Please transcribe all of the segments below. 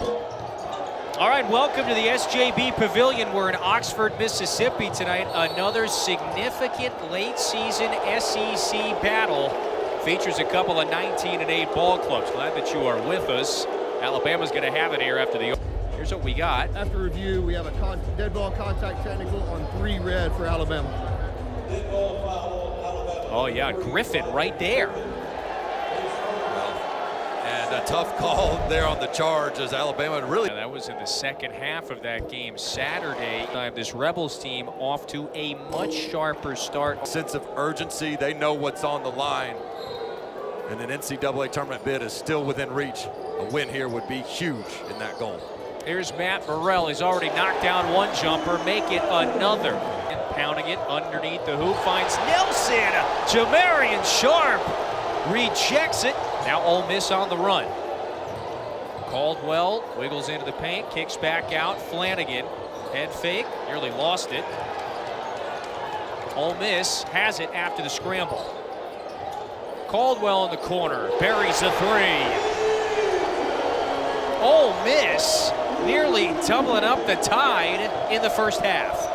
All right, welcome to the SJB Pavilion. We're in Oxford, Mississippi tonight. Another significant late season SEC battle. Features a couple of 19-8 ball clubs. Glad that you are with us. Alabama's going to have it here after the... Here's what we got. After review, we have a dead ball contact technical on 3 red for Alabama. Oh, yeah, Griffin right there. And a tough call there on the charge as Alabama really... That was in the second half of that game Saturday. This Rebels team off to a much sharper start. Sense of urgency, they know what's on the line. And an NCAA tournament bid is still within reach. A win here would be huge in that goal. Here's Matt Murrell. He's already knocked down one jumper. Make it another. And pounding it underneath the hoop. Finds Nelson. Jamarian Sharp rejects it. Now Ole Miss on the run. Caldwell wiggles into the paint. Kicks back out. Flanagan. Head fake. Nearly lost it. Ole Miss has it after the scramble. Caldwell in the corner. Buries a 3. Ole Miss nearly doubling up the tide in the first half.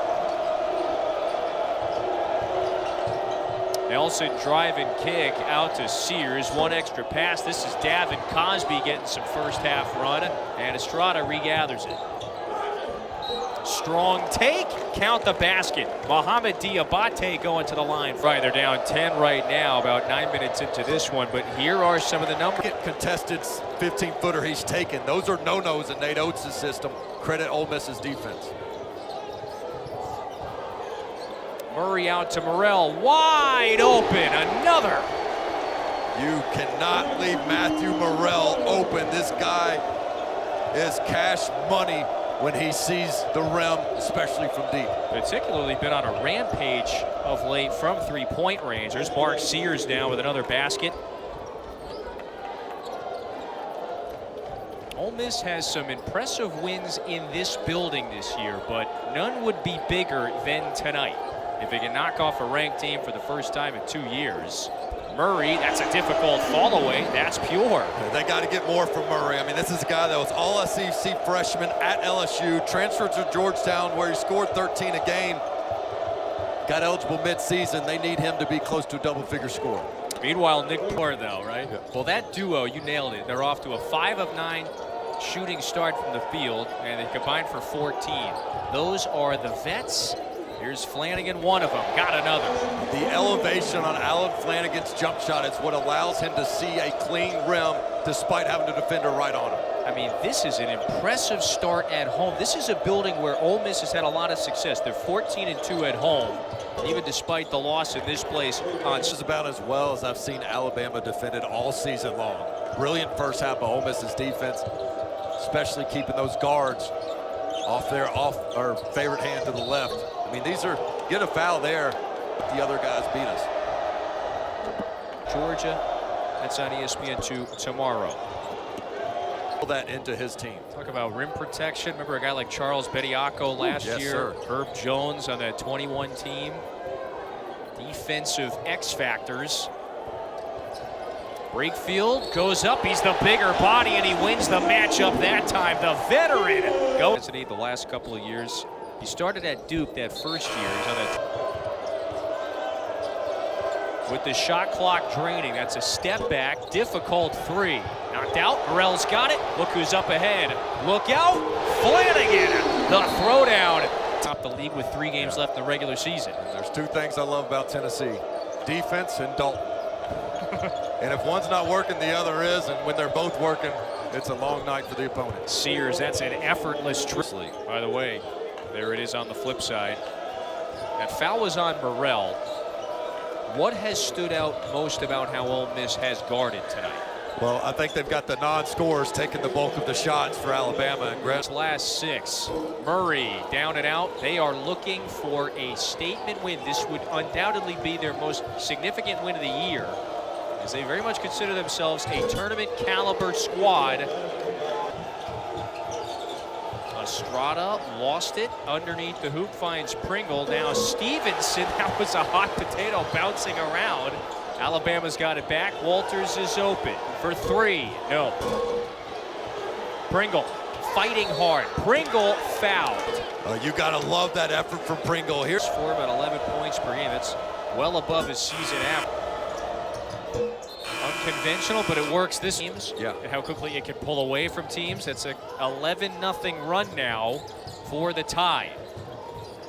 Nelson drive and kick out to Sears. One extra pass. This is Davin Cosby getting some first half run, and Estrada regathers it. Strong take, count the basket. Mohamed Diabate going to the line. Right, they're down 10 right now, about 9 minutes into this one, but here are some of the numbers. Contested 15-footer he's taken. Those are no-nos in Nate Oates' system. Credit Ole Miss's defense. Murray out to Murrell, wide open, another. You cannot leave Matthew Murrell open. This guy is cash money when he sees the rim, especially from deep. Particularly been on a rampage of late from three-point range. There's Mark Sears now with another basket. Ole Miss has some impressive wins in this building this year, but none would be bigger than tonight. If they can knock off a ranked team for the first time in 2 years. Murray, that's a difficult fall away. That's pure. They got to get more from Murray. I mean, this is a guy that was all SEC freshman at LSU, transferred to Georgetown where he scored 13 a game. Got eligible mid-season. They need him to be close to a double-figure score. Meanwhile, Nick Moore, though, right? Yeah. Well, that duo, you nailed it. They're off to a 5 of 9 shooting start from the field, and they combined for 14. Those are the vets. Here's Flanagan, one of them, got another. The elevation on Alan Flanagan's jump shot is what allows him to see a clean rim despite having a defender right on him. I mean, this is an impressive start at home. This is a building where Ole Miss has had a lot of success. They're 14-2 at home, even despite the loss in this place. This is about as well as I've seen Alabama defended all season long. Brilliant first half of Ole Miss's defense, especially keeping those guards off our favorite hand to the left. I mean, get a foul there, the other guys beat us. Georgia, that's on ESPN2 tomorrow. Pull that into his team. Talk about rim protection. Remember a guy like Charles Bediako last year? Sir. Herb Jones on that 21 team. Defensive X factors. Brakefield goes up. He's the bigger body, and he wins the matchup that time. The veteran goes. The last couple of years. He started at Duke that first year. He's on that. With the shot clock draining, that's a step back, difficult 3. Knocked out, Murrell's got it. Look who's up ahead. Look out, Flanagan, the throwdown. Top the league with 3 games left in the regular season. And there's 2 things I love about Tennessee, defense and Dalton. And if one's not working, the other is, and when they're both working, it's a long night for the opponent. Sears, that's an effortless trip. By the way, there it is on the flip side. That foul was on Murrell. What has stood out most about how Ole Miss has guarded tonight? Well, I think they've got the non-scorers taking the bulk of the shots for Alabama. And last 6. Murray down and out. They are looking for a statement win. This would undoubtedly be their most significant win of the year, as they very much consider themselves a tournament caliber squad. Estrada lost it underneath the hoop, finds Pringle. Now Stevenson, that was a hot potato bouncing around. Alabama's got it back. Walters is open for 3. No. Pringle fighting hard. Pringle fouled. You got to love that effort from Pringle here. For about 11 points per game. That's well above his season average. Unconventional, but it works this teams. Yeah. And how quickly it can pull away from teams. It's a 11-0 run now for the Tide.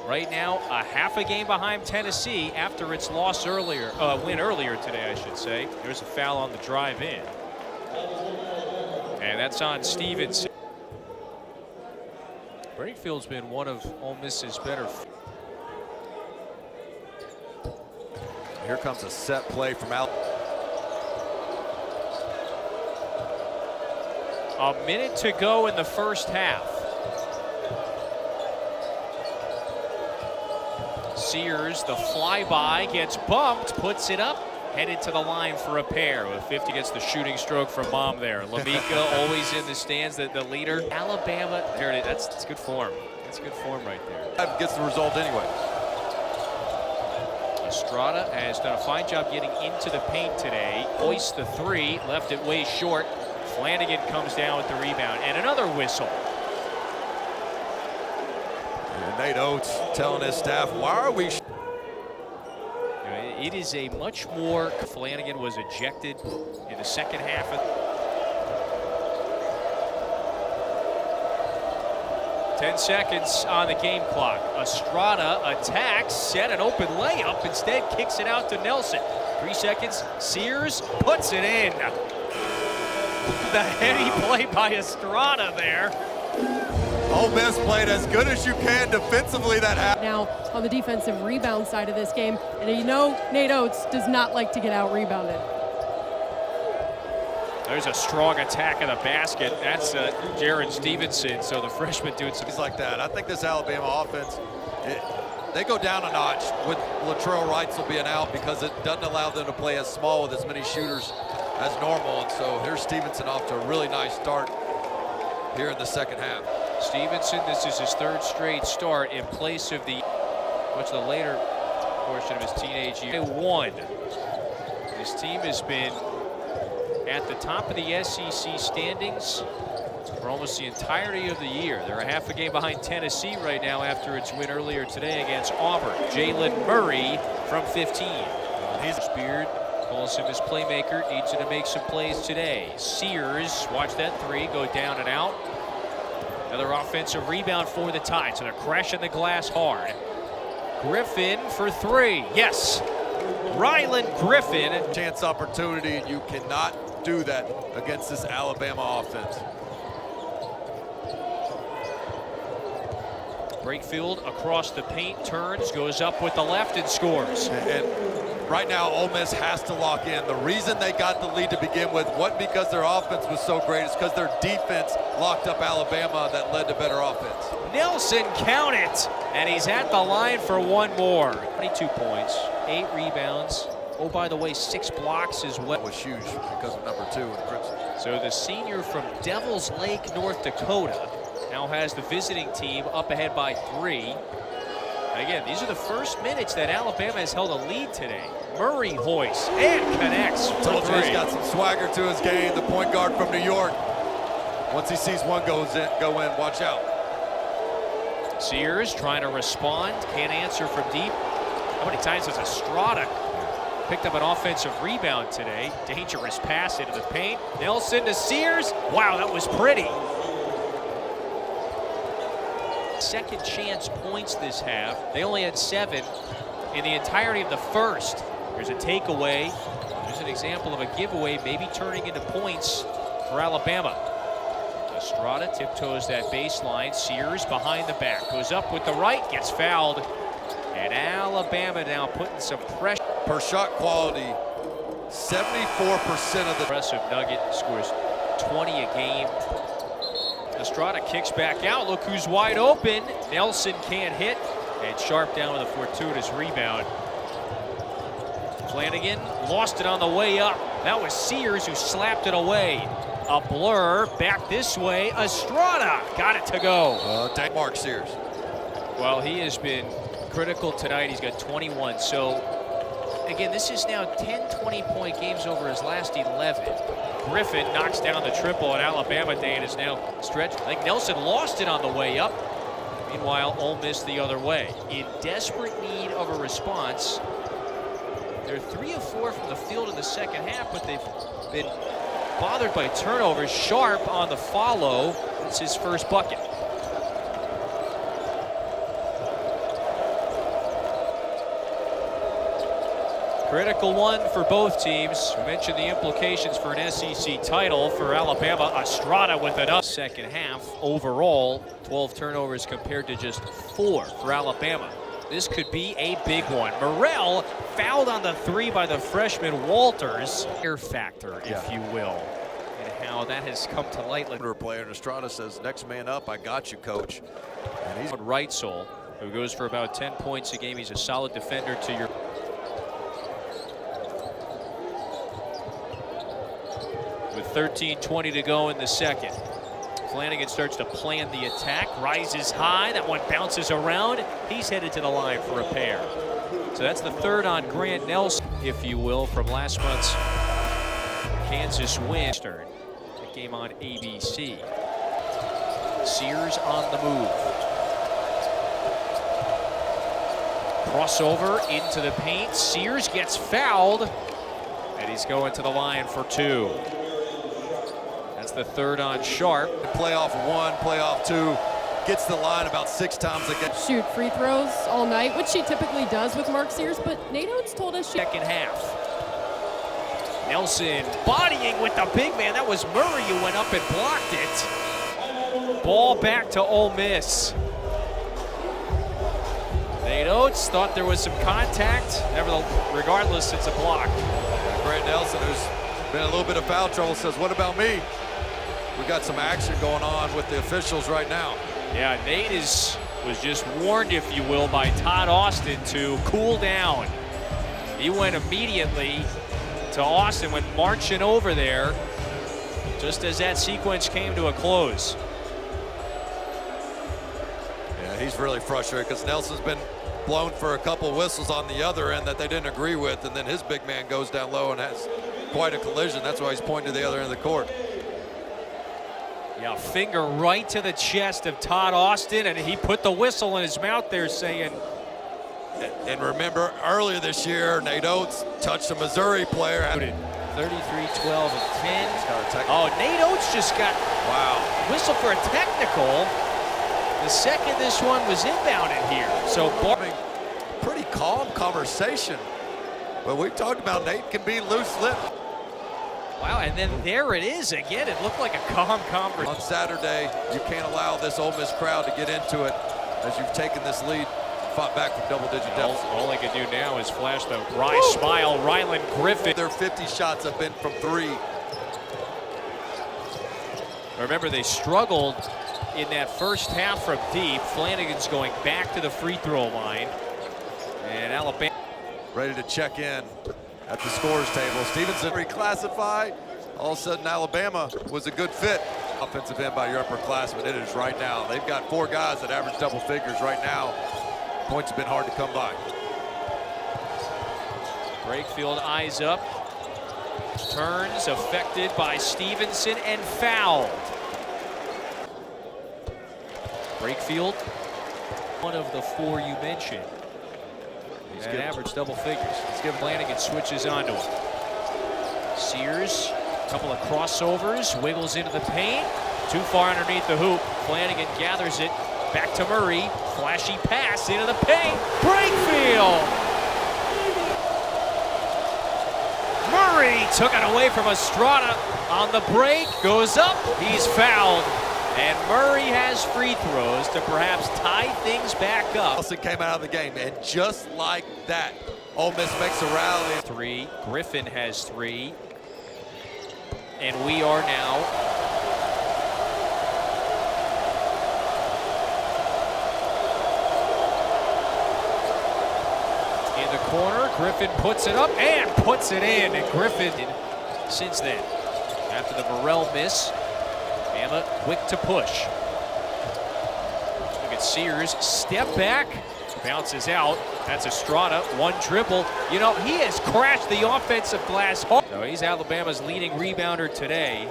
Right now, a half a game behind Tennessee after its win earlier today, I should say. There's a foul on the drive in. And that's on Stevenson. Braidfield's been one of Ole Miss's better. Here comes a set play from Al. A minute to go in the first half. Sears, the flyby, gets bumped, puts it up, headed to the line for a pair. With 50 gets the shooting stroke from Mom there. Lamika always in the stands, the leader. Alabama, there it is. That's good form. That's good form right there. That gets the result anyway. Estrada has done a fine job getting into the paint today. Hoists the three, left it way short. Flanagan comes down with the rebound, and another whistle. And Nate Oates telling his staff, why are we? It is a much more. Flanagan was ejected in the second half of 10 seconds on the game clock. Estrada attacks, set an open layup, instead kicks it out to Nelson. 3 seconds, Sears puts it in. The heady play by Estrada there. Ole Miss played as good as you can defensively that half. Now on the defensive rebound side of this game, and you know Nate Oates does not like to get out rebounded. There's a strong attack of the basket. That's Jaron Stevenson, so the freshman doing some. Things like that. I think this Alabama offense, they go down a notch with Latrell Wrights will be an out because it doesn't allow them to play as small with as many shooters as normal. And so here's Stevenson off to a really nice start here in the second half. Stevenson, this is his third straight start in place of the much the later portion of his teenage year. One. His team has been at the top of the SEC standings for almost the entirety of the year. They're a half a game behind Tennessee right now after its win earlier today against Auburn. Jalen Murray from 15. His beard calls him his playmaker, needs him to make some plays today. Sears, watch that three go down and out. Another offensive rebound for the Tide, so they're crashing the glass hard. Griffin for three, yes. Ryland Griffin. Chance opportunity, and you cannot do that against this Alabama offense. Brakefield across the paint, turns, goes up with the left and scores. And right now, Ole Miss has to lock in. The reason they got the lead to begin with wasn't because their offense was so great, it's because their defense locked up Alabama that led to better offense. Nelson, count it, and he's at the line for one more. 22 points, 8 rebounds. Oh, by the way, 6 blocks as well. That was huge because of number 2 in Crimson. So the senior from Devils Lake, North Dakota, now has the visiting team up ahead by 3. And again, these are the first minutes that Alabama has held a lead today. Murray hoists and connects for Told you 3. he's got some swagger to his game. The point guard from New York. Once he sees one go in, watch out. Sears trying to respond, can't answer from deep. How many times has Estrada picked up an offensive rebound today? Dangerous pass into the paint. Nelson to Sears. Wow, that was pretty. Second chance points this half. They only had 7 in the entirety of the first. There's a takeaway. There's an example of a giveaway maybe turning into points for Alabama. Estrada tiptoes that baseline. Sears behind the back. Goes up with the right, gets fouled. And Alabama now putting some pressure. Per shot quality, 74% of the Impressive Nugget, scores 20 a game. Estrada kicks back out. Look who's wide open. Nelson can't hit. And Sharp down with a fortuitous rebound. Flanagan lost it on the way up. That was Sears who slapped it away. A blur back this way. Estrada got it to go. Mark Sears. Well, he has been critical tonight. He's got 21. So, again, this is now 10 20-point games over his last 11. Griffin knocks down the triple at Alabama Day and is now stretched. I think Nelson lost it on the way up. Meanwhile, Ole Miss the other way. In desperate need of a response. They're 3 of 4 from the field in the second half, but they've been bothered by turnovers. Sharp on the follow. It's his first bucket. Critical one for both teams. We mentioned the implications for an SEC title for Alabama. Estrada with another. Second half overall, 12 turnovers compared to just 4 for Alabama. This could be a big one. Morrell fouled on the 3 by the freshman Walters. Air factor, if you will, and how that has come to light. Player, and Estrada says, next man up, I got you, coach. And he's Reitzel, who goes for about 10 points a game. He's a solid defender to your. With 13:20 to go in the second. Flanagan starts to plan the attack, rises high, that one bounces around. He's headed to the line for a pair. So that's the third on Grant Nelson, if you will, from last month's Kansas win. That game on ABC. Sears on the move. Crossover into the paint. Sears gets fouled, and he's going to the line for 2. That's the third on Sharp. playoff 1, playoff 2, gets the line about 6 times again. Shoot free throws all night, which she typically does with Mark Sears, but Nate Oates told us she. Second half. Nelson bodying with the big man. That was Murray who went up and blocked it. Ball back to Ole Miss. Nate Oates thought there was some contact. Regardless, it's a block. Grant Nelson, who's been a little bit of foul trouble, says, what about me? We got some action going on with the officials right now. Yeah, Nate was just warned, if you will, by Todd Austin to cool down. He went immediately to Austin, went marching over there just as that sequence came to a close. Yeah, he's really frustrated because Nelson's been blown for a couple whistles on the other end that they didn't agree with, and then his big man goes down low and has quite a collision. That's why he's pointing to the other end of the court. Yeah, finger right to the chest of Todd Austin, and he put the whistle in his mouth there saying. And remember, earlier this year, Nate Oates touched a Missouri player. 33-12 of 10. Oh, Nate Oates just got whistle for a technical. The second this one was inbounded here. So pretty calm conversation. But we talked about Nate can be loose-lipped. Wow, and then there it is again. It looked like a calm conversation. On Saturday, you can't allow this Ole Miss crowd to get into it as you've taken this lead, fought back from double-digit deficit. All they can do now is flash the wry smile. Ryland Griffin. Their 50 shots have been from 3. Remember, they struggled in that first half from deep. Flanagan's going back to the free throw line. And Alabama ready to check in at the scores table. Stevenson reclassified. All of a sudden, Alabama was a good fit. Offensive end by your upperclassmen. It is right now. They've got 4 guys that average double figures right now. Points have been hard to come by. Brakefield eyes up. Turns affected by Stevenson and fouled. Brakefield, one of the 4 you mentioned. He's got average double figures. Let's give Flanagan switches onto him. Sears, a couple of crossovers, wiggles into the paint. Too far underneath the hoop. Flanagan gathers it. Back to Murray. Flashy pass into the paint. Brakefield! Murray took it away from Estrada on the break. Goes up. He's fouled. And Murray has free throws to perhaps tie things back up. Nelson came out of the game, and just like that, Ole Miss makes a rally. 3. Griffin has 3. And we are now in the corner. Griffin puts it up and puts it in. And Griffin, since then, after the Morrell miss, Bama quick to push. Look at Sears, step back, Bounces out. That's Estrada. One dribble. You know, he has crashed the offensive glass hard. So he's Alabama's leading rebounder today.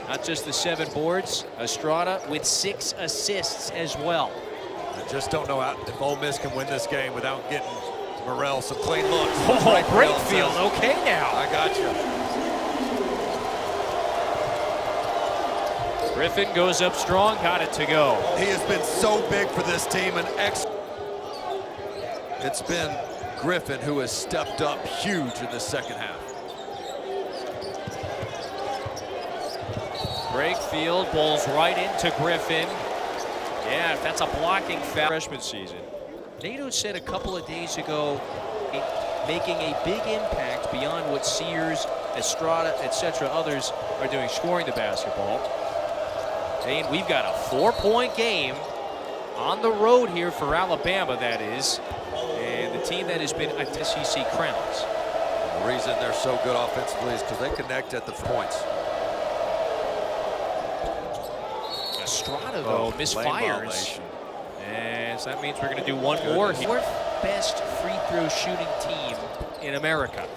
Not just the 7 boards. Estrada with 6 assists as well. I just don't know if Ole Miss can win this game without getting Morrell some clean looks. Oh, Brakefield, okay now. I got you. Griffin goes up strong, got it to go. He has been so big for this team, it's been Griffin who has stepped up huge in the second half. Brakefield bowls right into Griffin. Yeah, if that's a blocking foul. Freshman season. Nato said a couple of days ago, making a big impact beyond what Sears, Estrada, etc. others are doing, scoring the basketball. And we've got a 4-point game on the road here for Alabama, that is. And the team that has been at SEC crowns. The reason they're so good offensively is because they connect at the points. Estrada, though, misfires. And so that means we're going to do one more. Fourth best free throw shooting team in America.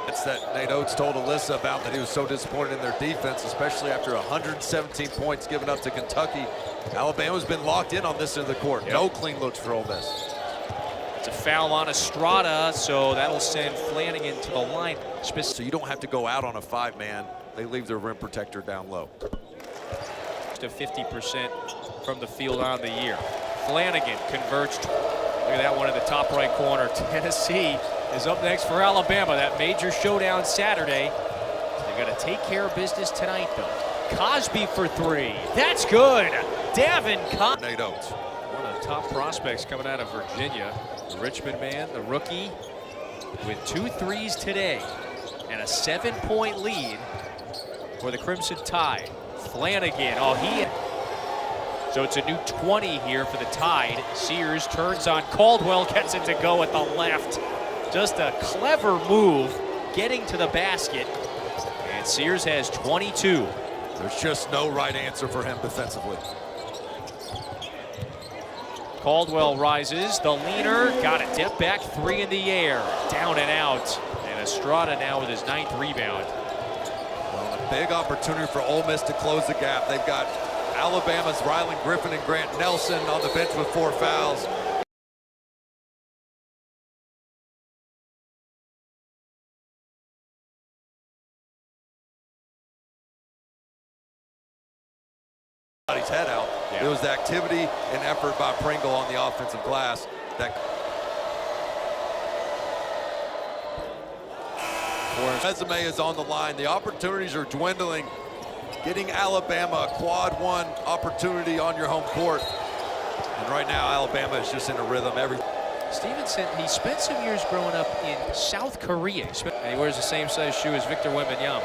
That's that Nate Oates told Alyssa about, that he was so disappointed in their defense, especially after 117 points given up to Kentucky. Alabama's been locked in on this end of the court. Yep. No clean looks for Ole Miss. It's a foul on Estrada, so that'll send Flanagan to the line. So you don't have to go out on a 5-man. They leave their rim protector down low. To 50% from the field on the year. Flanagan converts. Look at that one in the top right corner. Tennessee is up next for Alabama. That major showdown Saturday. They're going to take care of business tonight, though. Cosby for 3. That's good. Davin Cosby. Nate Oates. One of the top prospects coming out of Virginia. The Richmond man, the rookie, with 2 threes today and a 7-point lead for the Crimson Tide. Flanagan, so it's a new 20 here for the Tide. Sears turns on Caldwell, gets it to go at the left. Just a clever move getting to the basket. And Sears has 22. There's just no right answer for him defensively. Caldwell rises, the leaner, got a step back 3 in the air, down and out. And Estrada now with his 9th rebound. Well, a big opportunity for Ole Miss to close the gap. They've got Alabama's Rylan Griffin and Grant Nelson on the bench with 4 fouls. His head out. Yeah. It was the activity and effort by Pringle on the offensive glass that resume is on the line. The opportunities are dwindling. Getting Alabama a quad 1 opportunity on your home court. And right now, Alabama is just in a rhythm. Stevenson, he spent some years growing up in South Korea. And he wears the same size shoe as Victor Wembanyama.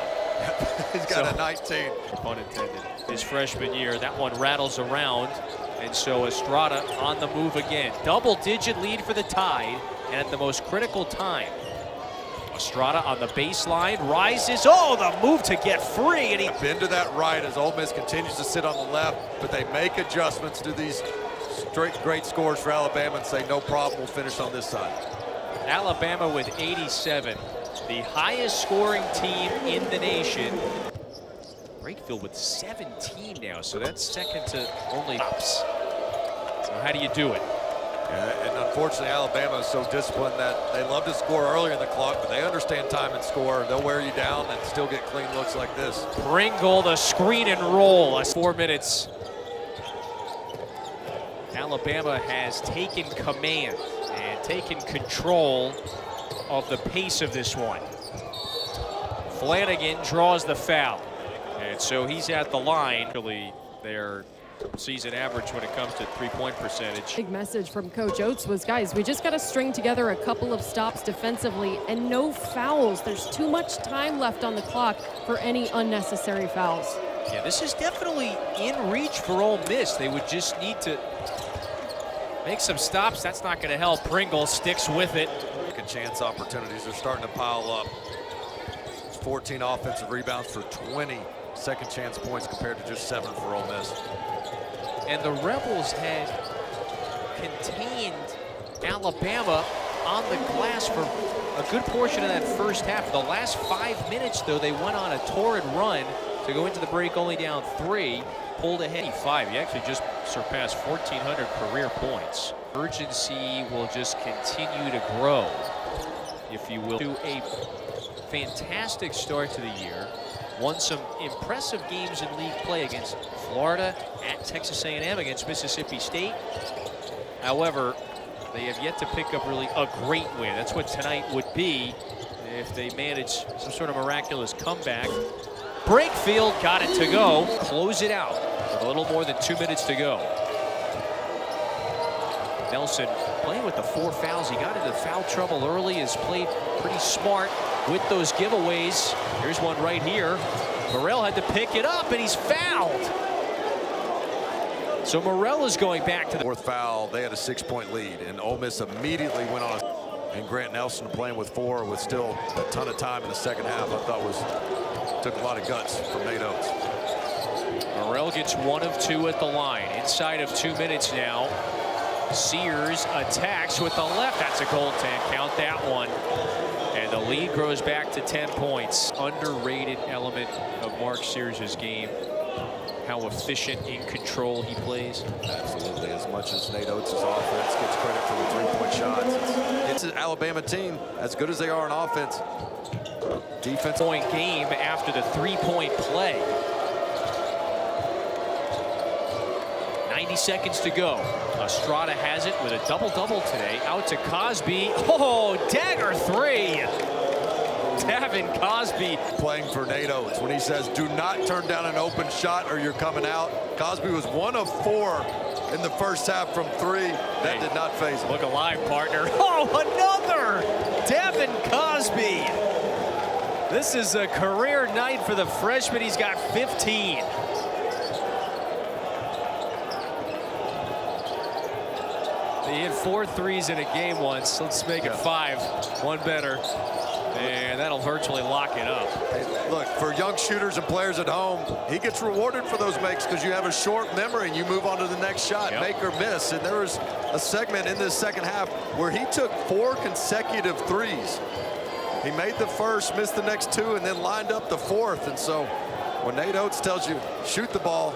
He's got a 19. Pun intended. His freshman year, that one rattles around. And so Estrada on the move again. Double-digit lead for the Tide, and at the most critical time. Estrada on the baseline, rises. Oh, the move to get free. And he been to that right as Ole Miss continues to sit on the left, but they make adjustments to these great scores for Alabama and say, no problem, we'll finish on this side. Alabama with 87, the highest scoring team in the nation. Brakefield with 17 now, so that's second to only Pops. So how do you do it? Yeah, and unfortunately, Alabama is so disciplined that they love to score earlier in the clock, but they understand time and score. They'll wear you down and still get clean looks like this. Pringle, the screen and roll. 4 minutes. Alabama has taken command and taken control of the pace of this one. Flanagan draws the foul. And so he's at the line. Really, their season average when it comes to 3-point percentage. Big message from Coach Oates was, guys, we just got to string together a couple of stops defensively and no fouls. There's too much time left on the clock for any unnecessary fouls. Yeah, this is definitely in reach for Ole Miss. They would just need to make some stops. That's not going to help. Pringle sticks with it. Second chance opportunities are starting to pile up. 14 offensive rebounds for 20 second chance points compared to just 7 for Ole Miss. And the Rebels had contained Alabama on the glass for a good portion of that first half. The last 5 minutes, though, they went on a torrid run to go into the break only down 3, pulled ahead 5. He actually just surpassed 1,400 career points. Urgency will just continue to grow, if you will. To a fantastic start to the year. Won some impressive games in league play against Florida, at Texas A&M, against Mississippi State. However, they have yet to pick up really a great win. That's what tonight would be if they manage some sort of miraculous comeback. Brakefield got it to go. Close it out with a little more than 2 minutes to go. Nelson playing with the 4 fouls. He got into foul trouble early, has played pretty smart with those giveaways. Here's one right here. Morrell had to pick it up, and he's fouled. So Morrell is going back to the 4th foul. They had a 6-point lead, and Ole Miss immediately went on. And Grant Nelson playing with 4 with still a ton of time in the second half, I thought took a lot of guts from Nate Oates. Morrell gets 1 of 2 at the line. Inside of 2 minutes now. Sears attacks with the left. That's a goaltend. Count that one. And the lead grows back to 10 points. Underrated element of Mark Sears' game. How efficient, in control he plays. Absolutely. As much as Nate Oates' offense gets credit for the 3-point shots, it's an Alabama team, as good as they are on offense. Defense. Point game after the 3-point play. 90 seconds to go. Estrada has it with a double-double today. Out to Cosby. Oh, dagger 3. Davin Cosby. Playing for Nate Oates when he says, do not turn down an open shot or you're coming out. Cosby was 1 of 4 in the first half from 3. That did not faze him. Look alive, partner. Oh, another! Davin Cosby. This is a career night for the freshman. He's got 15. He hit 4 threes in a game once. Let's make it 5. One better. And that'll virtually lock it up. Hey, look, for young shooters and players at home, he gets rewarded for those makes because you have a short memory and you move on to the next shot, make or miss. And there was a segment in this second half where he took 4 consecutive threes. He made the first, missed the next 2, and then lined up the 4th. And so when Nate Oates tells you, shoot the ball,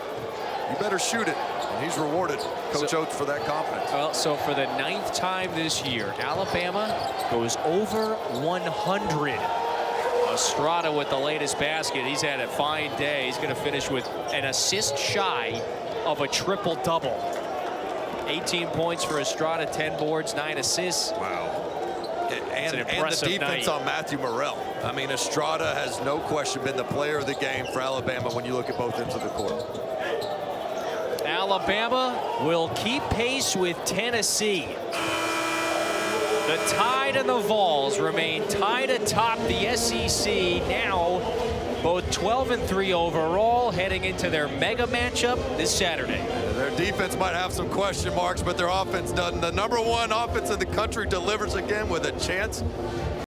you better shoot it. And he's rewarded Coach Oates for that confidence. Well, so for the 9th time this year, Alabama goes over 100. Estrada with the latest basket. He's had a fine day. He's going to finish with an assist shy of a triple-double. 18 points for Estrada, 10 boards, 9 assists. Wow. And the defense night on Matthew Morrell. I mean, Estrada has no question been the player of the game for Alabama when you look at both ends of the court. Alabama will keep pace with Tennessee. The Tide and the Vols remain tied atop the SEC, now both 12-3 overall, heading into their mega matchup this Saturday. Their defense might have some question marks, but their offense doesn't. The #1 offense in the country delivers again with a chance